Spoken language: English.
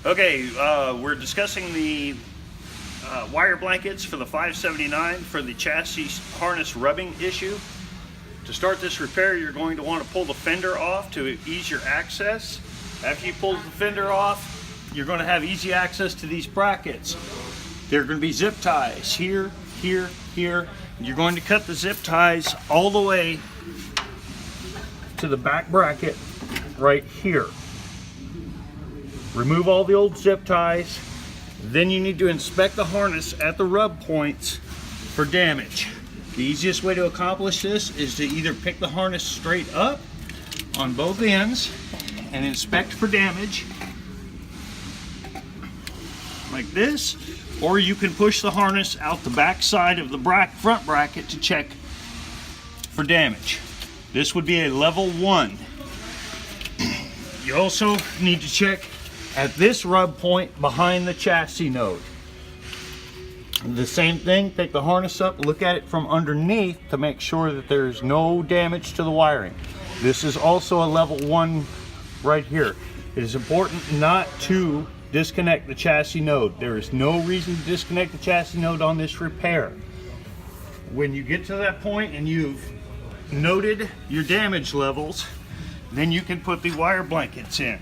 Okay, we're discussing the wire blankets for the 579 for the chassis harness rubbing issue. To start this repair, you're going to want to pull the fender off to ease your access. After you pull the fender off, you're going to have easy access to these brackets. They're going to be zip ties here, here, here. You're going to cut the zip ties all the way to the back bracket right here. Remove all the old zip ties. Then you need to inspect the harness at the rub points for damage. The easiest way to accomplish this is to either pick the harness straight up on both ends and inspect for damage like this, or you can push the harness out the back side of the front bracket to check for damage. This would be a level 1. You also need to check at this rub point behind the chassis node. The same thing, take the harness up, look at it from underneath to make sure that there's no damage to the wiring. This is also a level 1 right here. It is important not to disconnect the chassis node. There is no reason to disconnect the chassis node on this repair. When you get to that point and you've noted your damage levels, then you can put the wire blankets in.